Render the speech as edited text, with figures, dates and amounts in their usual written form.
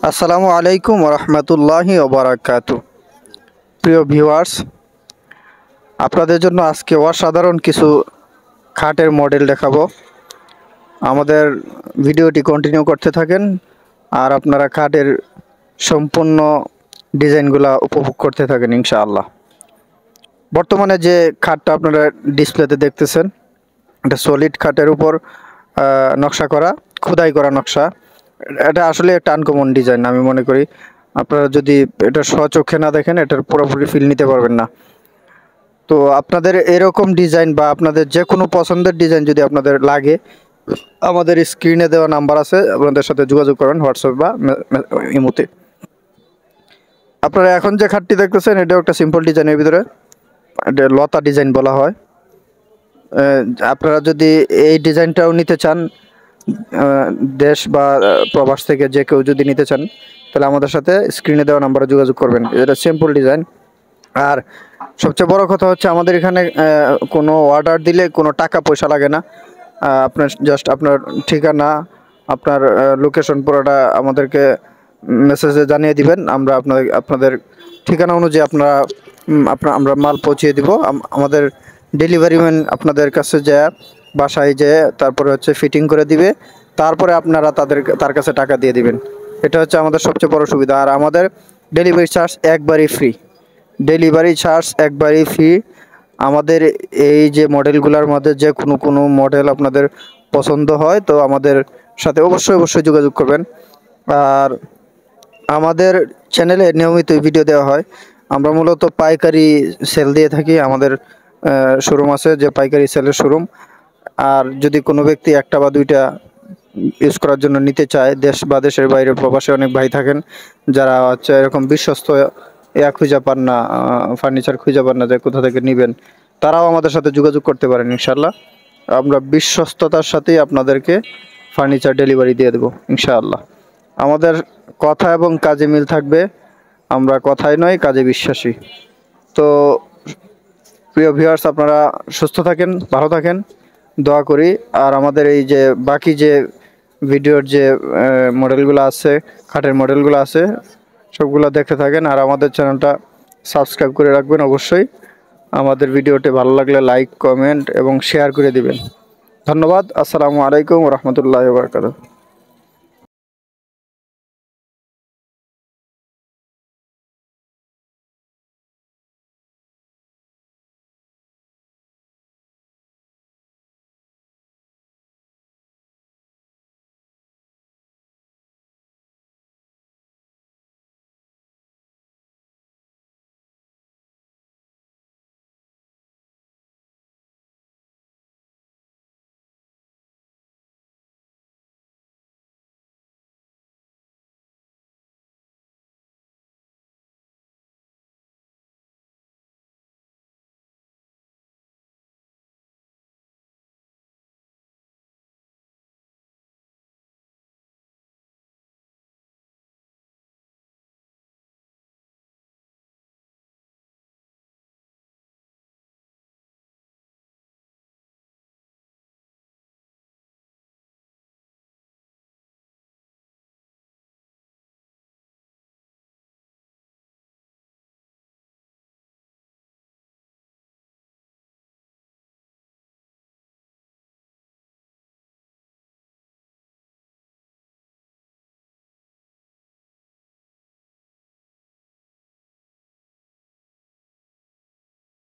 আসসালামু আলাইকুম রহমতুল্লাহি ওবারাকাতু। প্রিয় ভিউয়ার্স, আপনাদের জন্য আজকে অসাধারণ কিছু খাটের মডেল দেখাবো। আমাদের ভিডিওটি কন্টিনিউ করতে থাকেন আর আপনারা খাটের সম্পূর্ণ ডিজাইনগুলো উপভোগ করতে থাকেন ইনশাআল্লাহ। বর্তমানে যে খাটটা আপনারা ডিসপ্লেতে দেখতেছেন, এটা সলিড খাটের উপর নকশা করা, খোদাই করা নকশা। এটা আসলে একটা আনকমন ডিজাইন আমি মনে করি। আপনারা যদি এটা স্বচক্ষে না দেখেন, এটার পুরোপুরি ফিল নিতে পারবেন না। তো আপনাদের এরকম ডিজাইন বা আপনাদের যে কোনো পছন্দের ডিজাইন যদি আপনাদের লাগে, আমাদের স্ক্রিনে দেওয়া নাম্বার আছে, আপনাদের সাথে যোগাযোগ করবেন হোয়াটসঅ্যাপ বা ইমোতে। আপনারা এখন যে খাটটি দেখতেছেন, এটাও একটা সিম্পল ডিজাইনের ভিতরে, এটা লতা ডিজাইন বলা হয়। আপনারা যদি এই ডিজাইনটাও নিতে চান, দেশ বা প্রবাস থেকে যে কেউ যদি নিতে চান, তাহলে আমাদের সাথে স্ক্রিনে দেওয়া নাম্বারে যোগাযোগ করবেন। এটা সিম্পল ডিজাইন। আর সবচেয়ে বড় কথা হচ্ছে, আমাদের এখানে কোনো অর্ডার দিলে কোনো টাকা পয়সা লাগে না। আপনার জাস্ট আপনার ঠিকানা, আপনার লোকেশন পুরোটা আমাদেরকে মেসেজে জানিয়ে দিবেন। আমরা আপনাদের ঠিকানা অনুযায়ী আমরা মাল পৌঁছিয়ে দিব। আমাদের ডেলিভারি ম্যান আপনাদের কাছে যায়, বাসায় যেয়ে তারপরে হচ্ছে ফিটিং করে দিবে। তারপরে আপনারা তার কাছে টাকা দিয়ে দিবেন। এটা হচ্ছে আমাদের সবচেয়ে বড় সুবিধা। আর আমাদের ডেলিভারি চার্জ একবারই ফ্রি। আমাদের এই যে মডেলগুলোর মধ্যে যে কোনো মডেল আপনাদের পছন্দ হয়, তো আমাদের সাথে অবশ্যই যোগাযোগ করবেন। আর আমাদের চ্যানেলে নিয়মিত ভিডিও দেওয়া হয়। আমরা মূলত পাইকারি সেল দিয়ে থাকি। আমাদের শোরুম আছে, যে পাইকারি সেলের শোরুম। আর যদি কোনো ব্যক্তি একটা বা দুইটা ইউজ করার জন্য নিতে চায়, দেশ বা দেশের বাইরে প্রবাসে অনেক ভাই থাকেন যারা হচ্ছে এরকম বিশ্বস্ত খুঁজে পান না, ফার্নিচার খুঁজে পান না যে কোথা থেকে নেবেন, তারাও আমাদের সাথে যোগাযোগ করতে পারেন ইনশাআল্লাহ। আমরা বিশ্বস্ততার সাথেই আপনাদেরকে ফার্নিচার ডেলিভারি দিয়ে দেবো ইনশাআল্লাহ। আমাদের কথা এবং কাজে মিল থাকবে। আমরা কথায় নয়, কাজে বিশ্বাসী। তো প্রিয় ভিউয়ার্স, আপনারা সুস্থ থাকেন, ভালো থাকেন, দোয়া করি। আর আমাদের এই যে বাকি যে ভিডিওর যে মডেলগুলো আছে, খাটের মডেলগুলো আছে, সবগুলো দেখতে থাকেন। আর আমাদের চ্যানেলটা সাবস্ক্রাইব করে রাখবেন অবশ্যই। আমাদের ভিডিওটি ভালো লাগলে লাইক, কমেন্ট এবং শেয়ার করে দিবেন। ধন্যবাদ। আসসালামু আলাইকুম রহমতুল্লাহি ওয়া বারাকাতুহু।